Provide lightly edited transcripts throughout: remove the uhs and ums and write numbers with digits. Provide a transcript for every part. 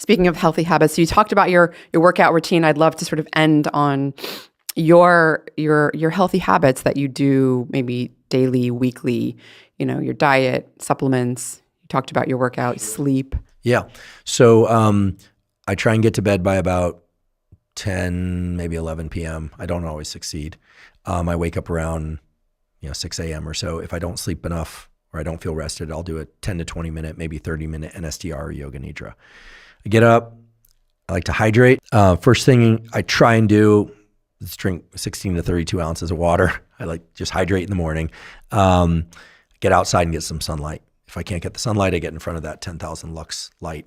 Speaking of healthy habits, so you talked about your workout routine. I'd love to sort of end on your healthy habits that you do maybe daily, weekly, your diet, supplements. You talked about your workout, sleep. Yeah. So I try and get to bed by about 10, maybe 11 p.m. I don't always succeed. I wake up around 6 a.m. or so. If I don't sleep enough or I don't feel rested, I'll do a 10 to 20 minute, maybe 30 minute NSDR or yoga nidra. I get up. I like to hydrate. First thing I try and do is drink 16 to 32 ounces of water. I like just hydrate in the morning. Get outside and get some sunlight. If I can't get the sunlight, I get in front of that 10,000 lux light.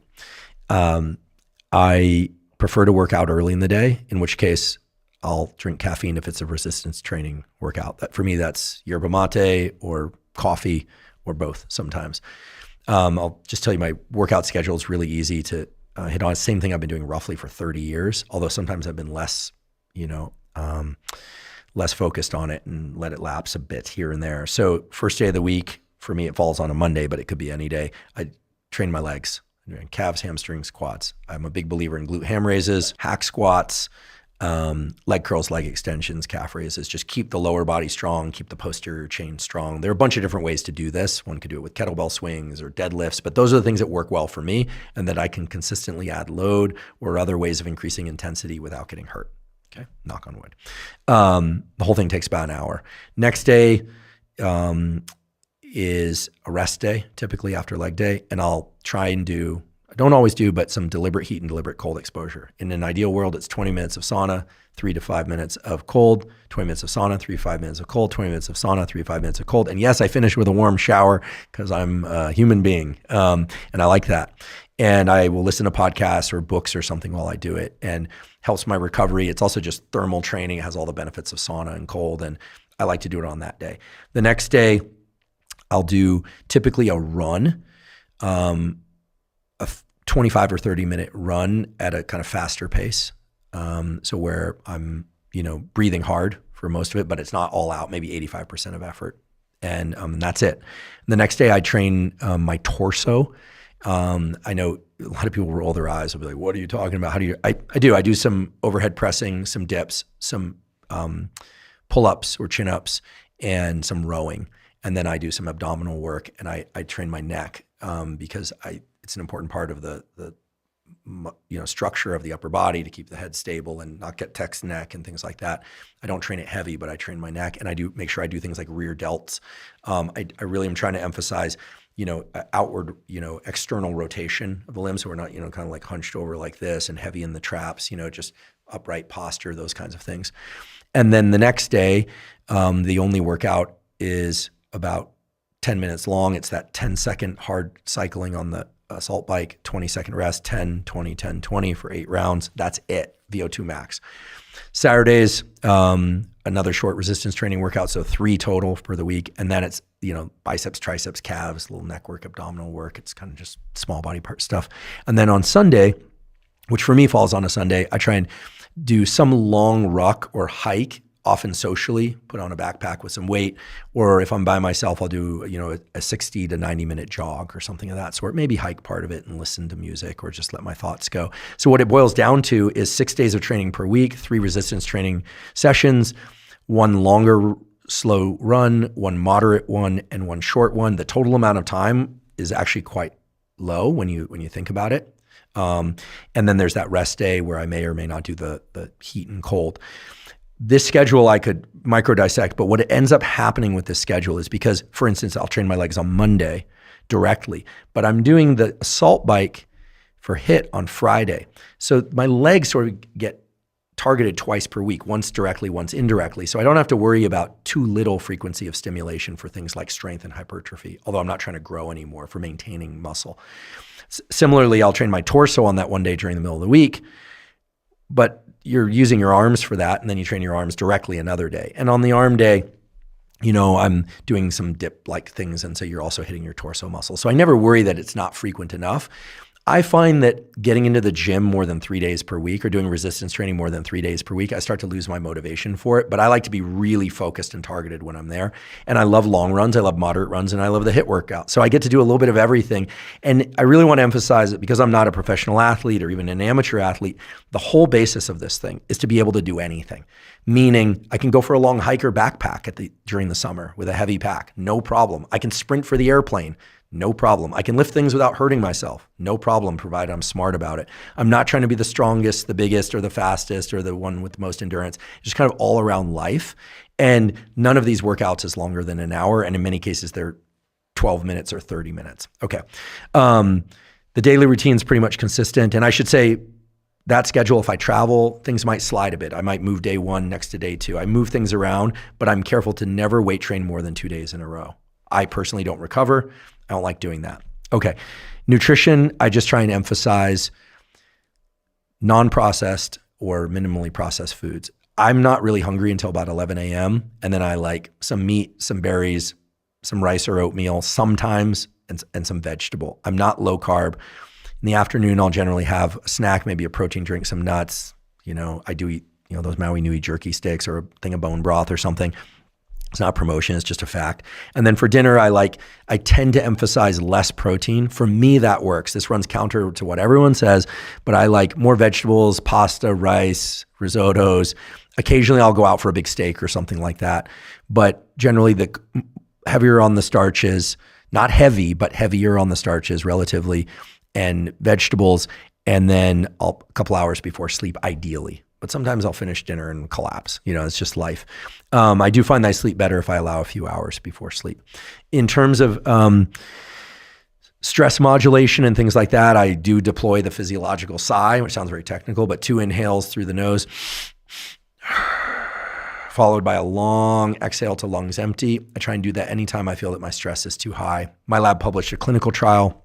I prefer to work out early in the day, in which case I'll drink caffeine if it's a resistance training workout. For me, that's yerba mate or coffee or both sometimes. I'll just tell you my workout schedule is really easy to hit on. Same thing I've been doing roughly for 30 years, although sometimes I've been less focused on it and let it lapse a bit here and there. So first day of the week, for me, it falls on a Monday, but it could be any day. I train my legs, calves, hamstrings, quads. I'm a big believer in glute ham raises, hack squats, leg curls, leg extensions, calf raises. Just keep the lower body strong, keep the posterior chain strong. There are a bunch of different ways to do this. One could do it with kettlebell swings or deadlifts, but those are the things that work well for me and that I can consistently add load or other ways of increasing intensity without getting hurt. Okay, knock on wood. The whole thing takes about an hour. Next day is a rest day, typically after leg day, and I'll try and do, I don't always do, but some deliberate heat and deliberate cold exposure. In an ideal world, it's 20 minutes of sauna, 3 to 5 minutes of cold, 20 minutes of sauna, 3 to 5 minutes of cold, 20 minutes of sauna, 3 to 5 minutes of cold. And yes, I finish with a warm shower because I'm a human being, and I like that. And I will listen to podcasts or books or something while I do it, and helps my recovery. It's also just thermal training. It has all the benefits of sauna and cold, and I like to do it on that day. The next day, I'll do typically a run, a 25 or 30 minute run at a kind of faster pace. So where I'm, breathing hard for most of it, but it's not all out, maybe 85% of effort. And that's it. The next day I train my torso. I know a lot of people roll their eyes. They'll be like, what are you talking about? How do you, I do some overhead pressing, some dips, some pull-ups or chin-ups, and some rowing. And then I do some abdominal work, and I train my neck because it's an important part of the structure of the upper body to keep the head stable and not get text neck and things like that. I don't train it heavy, but I train my neck, and I do make sure I do things like rear delts. I really am trying to emphasize, outward, external rotation of the limbs, so we're not, kind of like hunched over like this and heavy in the traps, just upright posture, those kinds of things. And then the next day, the only workout is about 10 minutes long. It's that 10-second hard cycling on the assault bike, 20-second rest, 10, 20, 10, 20 for 8 rounds. That's it, VO2 max. Saturdays, another short resistance training workout, so 3 total for the week. And then it's, biceps, triceps, calves, little neck work, abdominal work. It's kind of just small body part stuff. And then on Sunday, which for me falls on a Sunday, I try and do some long ruck or hike, often socially, put on a backpack with some weight, or if I'm by myself, I'll do, a 60 to 90 minute jog or something of that sort. Maybe hike part of it and listen to music or just let my thoughts go. So what it boils down to is 6 days of training per week, 3 resistance training sessions, 1 longer slow run, 1 moderate one, and 1 short one. The total amount of time is actually quite low when you think about it. And then there's that rest day where I may or may not do the heat and cold. This schedule I could micro dissect, but what ends up happening with this schedule is because, for instance, I'll train my legs on Monday directly, but I'm doing the assault bike for HIIT on Friday. So my legs sort of get targeted twice per week, once directly, once indirectly. So I don't have to worry about too little frequency of stimulation for things like strength and hypertrophy, although I'm not trying to grow anymore, for maintaining muscle. Similarly, I'll train my torso on that one day during the middle of the week, but you're using your arms for that, and then you train your arms directly another day. And on the arm day, I'm doing some dip-like things, and so you're also hitting your torso muscle. So I never worry that it's not frequent enough. I find that getting into the gym more than 3 days per week or doing resistance training more than 3 days per week, I start to lose my motivation for it. But I like to be really focused and targeted when I'm there. And I love long runs, I love moderate runs, and I love the HIIT workout. So I get to do a little bit of everything. And I really want to emphasize that because I'm not a professional athlete or even an amateur athlete, the whole basis of this thing is to be able to do anything. Meaning I can go for a long hike or backpack during the summer with a heavy pack, no problem. I can sprint for the airplane. No problem. I can lift things without hurting myself. No problem, provided I'm smart about it. I'm not trying to be the strongest, the biggest, or the fastest, or the one with the most endurance. Just kind of all around life. And none of these workouts is longer than an hour. And in many cases, they're 12 minutes or 30 minutes. Okay. The daily routine is pretty much consistent. And I should say that schedule, if I travel, things might slide a bit. I might move day one next to day two. I move things around, but I'm careful to never weight train more than 2 days in a row. I personally don't recover. I don't like doing that. Okay. Nutrition, I just try and emphasize non-processed or minimally processed foods. I'm not really hungry until about 11 a.m. And then I like some meat, some berries, some rice or oatmeal sometimes, and some vegetable. I'm not low carb. In the afternoon, I'll generally have a snack, maybe a protein drink, some nuts. I do eat, those Maui Nui jerky sticks or a thing of bone broth or something. It's not promotion, it's just a fact. And then for dinner, I tend to emphasize less protein. For me, that works. This runs counter to what everyone says, but I like more vegetables, pasta, rice, risottos. Occasionally I'll go out for a big steak or something like that. But generally the heavier on the starches, not heavy, but heavier on the starches relatively, and vegetables. And then a couple hours before sleep, ideally. But sometimes I'll finish dinner and collapse. It's just life. I do find that I sleep better if I allow a few hours before sleep. In terms of stress modulation and things like that, I do deploy the physiological sigh, which sounds very technical, but 2 inhales through the nose, followed by a long exhale to lungs empty. I try and do that anytime I feel that my stress is too high. My lab published a clinical trial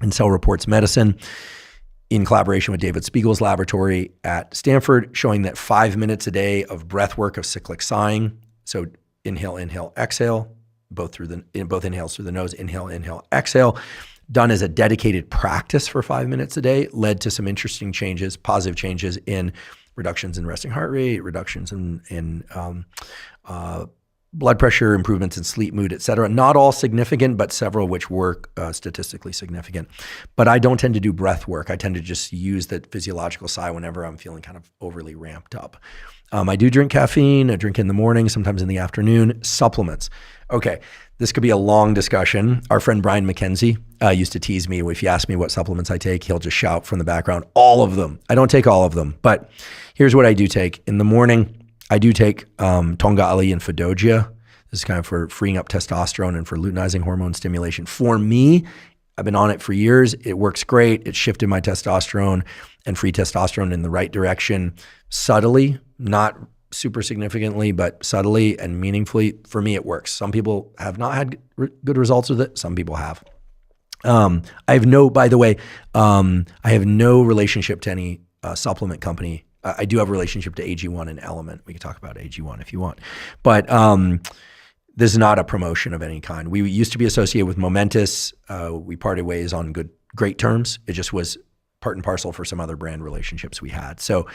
in Cell Reports Medicine in collaboration with David Spiegel's laboratory at Stanford, showing that 5 minutes a day of breath work of cyclic sighing, so inhale, inhale, exhale, both inhales through the nose, inhale, inhale, exhale, done as a dedicated practice for 5 minutes a day, led to some interesting changes, positive changes in reductions in resting heart rate, reductions in blood pressure, improvements in sleep, mood, et cetera. Not all significant, but several which were statistically significant. But I don't tend to do breath work. I tend to just use the physiological sigh whenever I'm feeling kind of overly ramped up. I do drink caffeine. I drink in the morning, sometimes in the afternoon. Supplements. Okay, this could be a long discussion. Our friend Brian McKenzie used to tease me. If you ask me what supplements I take, he'll just shout from the background, all of them. I don't take all of them, but here's what I do take. In the morning, I do take Tonga Ali and Fedogia. This is kind of for freeing up testosterone and for luteinizing hormone stimulation. For me, I've been on it for years. It works great. It shifted my testosterone and free testosterone in the right direction subtly, not super significantly, but subtly and meaningfully. For me, it works. Some people have not had good results with it. Some people have. I have no relationship to any supplement company. I do have a relationship to AG1 and Element. We can talk about AG1 if you want. But this is not a promotion of any kind. We used to be associated with Momentous. We parted ways on great terms. It just was part and parcel for some other brand relationships we had. So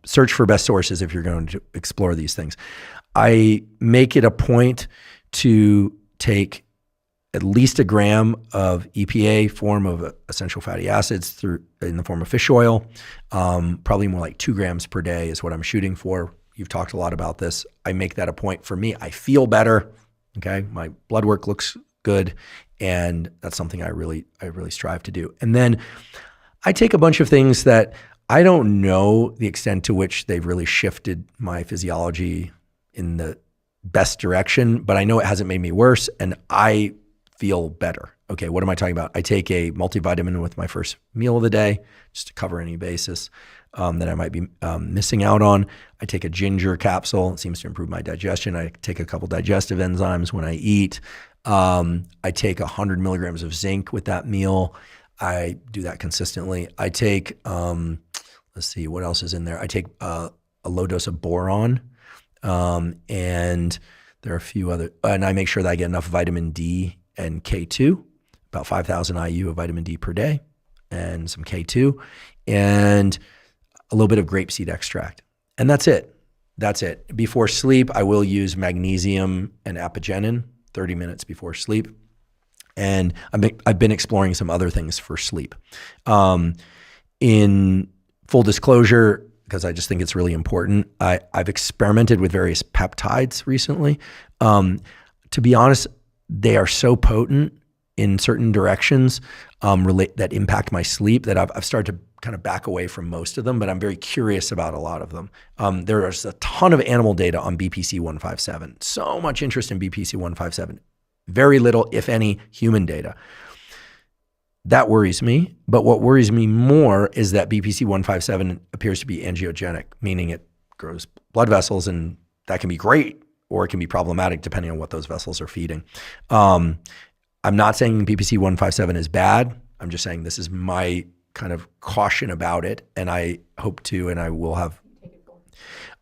search for best sources if you're going to explore these things. I make it a point to take at least a gram of EPA, form of essential fatty acids, in the form of fish oil. Probably more like 2 grams per day is what I'm shooting for. You've talked a lot about this. I make that a point. For me, I feel better. Okay, my blood work looks good, and that's something I really strive to do. And then I take a bunch of things that I don't know the extent to which they've really shifted my physiology in the best direction, but I know it hasn't made me worse, and I feel better. Okay, what am I talking about? I take a multivitamin with my first meal of the day, just to cover any basis that I might be missing out on. I take a ginger capsule. It seems to improve my digestion. I take a couple digestive enzymes when I eat. I take 100 milligrams of zinc with that meal. I do that consistently. I take, let's see, what else is in there? I take a low dose of boron, and there are a few other, and I make sure that I get enough vitamin D and K2, about 5,000 IU of vitamin D per day. and some K2 and a little bit of grapeseed extract. And that's it. That's it. Before sleep, I will use magnesium and apigenin 30 minutes before sleep. And I've been exploring some other things for sleep. In full disclosure, because I just think it's really important, I've experimented with various peptides recently. To be honest, they are so potent in certain directions that impact my sleep that I've started to kind of back away from most of them, but I'm very curious about a lot of them. There is a ton of animal data on BPC 157. So much interest in BPC 157. Very little, if any, human data. That worries me, but what worries me more is that BPC 157 appears to be angiogenic, meaning it grows blood vessels, and that can be great or it can be problematic depending on what those vessels are feeding. I'm not saying BPC 157 is bad. I'm just saying this is my kind of caution about it, and I hope to, and I will have.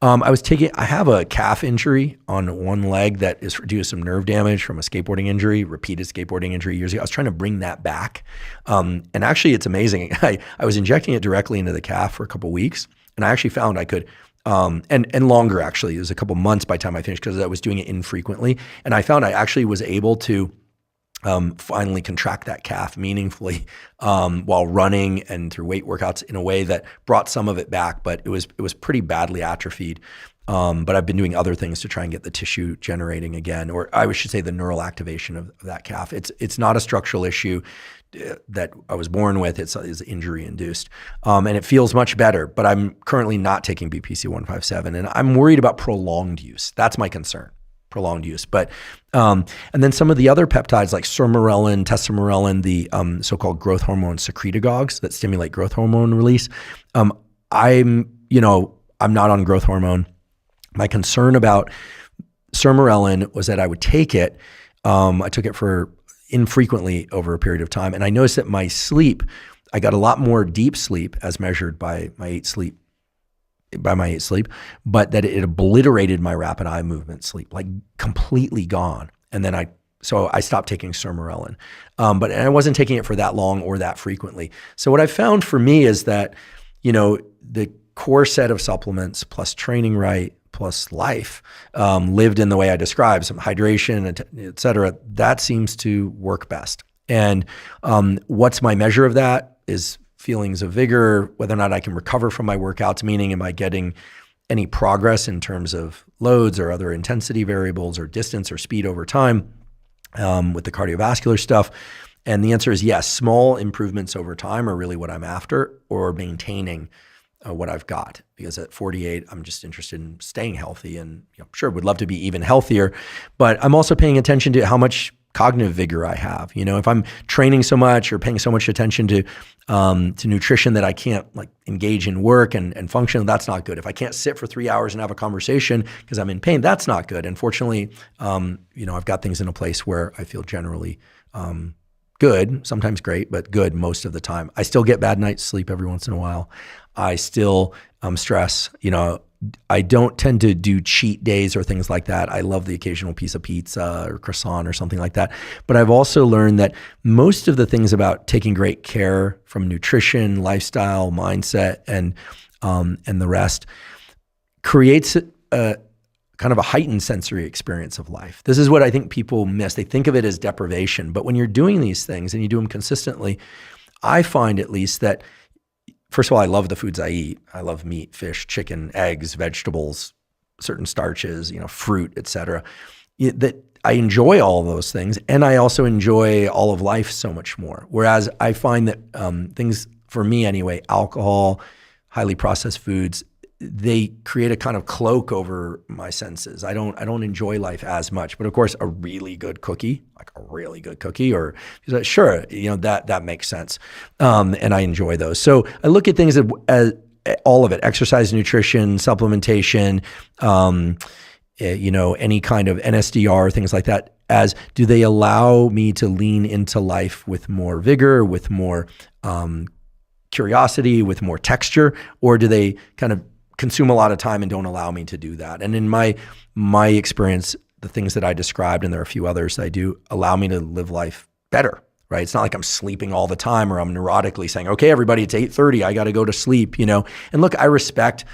I have a calf injury on one leg that is due to some nerve damage from a skateboarding injury, repeated skateboarding injury years ago. I was trying to bring that back. And actually it's amazing. I was injecting it directly into the calf for a couple of weeks, and I actually found I could, and longer actually, it was a couple months by the time I finished because I was doing it infrequently. And I found I actually was able to finally contract that calf meaningfully while running and through weight workouts in a way that brought some of it back, but it was pretty badly atrophied. But I've been doing other things to try and get the tissue generating again, or I should say the neural activation of that calf. It's not a structural issue that I was born with. It's injury induced, and it feels much better. But I'm currently not taking BPC 157, and I'm worried about prolonged use. That's my concern. Prolonged use. But and then some of the other peptides like sermorelin, tesamorelin, the so-called growth hormone secretagogues that stimulate growth hormone release. I'm not on growth hormone. My concern about sermorelin was that I would take it. I took it for infrequently over a period of time, and I noticed that my sleep, I got a lot more deep sleep as measured by my 8 sleep, but that it obliterated my rapid eye movement sleep, like completely gone. And then I stopped taking sermorelin, but I wasn't taking it for that long or that frequently. So what I found for me is that, the core set of supplements plus training right, plus life, lived in the way I described, some hydration, et cetera, that seems to work best. And what's my measure of that is feelings of vigor, whether or not I can recover from my workouts, meaning am I getting any progress in terms of loads or other intensity variables or distance or speed over time with the cardiovascular stuff. And the answer is yes, small improvements over time are really what I'm after, or maintaining what I've got. Because at 48, I'm just interested in staying healthy, and sure, would love to be even healthier, but I'm also paying attention to how much cognitive vigor I have. If I'm training so much or paying so much attention to nutrition that I can't engage in work and function, that's not good. If I can't sit for 3 hours and have a conversation because I'm in pain, that's not good. And fortunately, I've got things in a place where I feel generally good, sometimes great, but good most of the time. I still get bad nights sleep every once in a while. I still stress, I don't tend to do cheat days or things like that. I love the occasional piece of pizza or croissant or something like that. But I've also learned that most of the things about taking great care from nutrition, lifestyle, mindset, and the rest creates a kind of a heightened sensory experience of life. This is what I think people miss. They think of it as deprivation. But when you're doing these things and you do them consistently, I find at least that, first of all, I love the foods I eat. I love meat, fish, chicken, eggs, vegetables, certain starches, fruit, et cetera. That I enjoy all of those things, and I also enjoy all of life so much more. Whereas I find that things, for me anyway, alcohol, highly processed foods, they create a kind of cloak over my senses. I don't enjoy life as much. But of course, a really good cookie, or sure, that makes sense. And I enjoy those. So I look at things as all of it: exercise, nutrition, supplementation, any kind of NSDR, things like that. As do they allow me to lean into life with more vigor, with more curiosity, with more texture, or do they kind of consume a lot of time and don't allow me to do that? And in my experience, the things that I described, and there are a few others I do, allow me to live life better, right? It's not like I'm sleeping all the time or I'm neurotically saying, okay, everybody, it's 8:30, I got to go to sleep, And look, I respect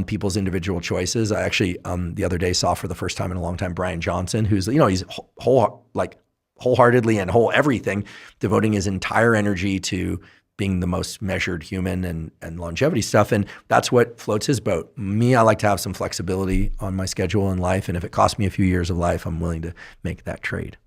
people's individual choices. I actually, the other day saw for the first time in a long time, Brian Johnson, who's, he's wholeheartedly and whole everything, devoting his entire energy to being the most measured human and longevity stuff. And that's what floats his boat. Me, I like to have some flexibility on my schedule in life. And if it costs me a few years of life, I'm willing to make that trade.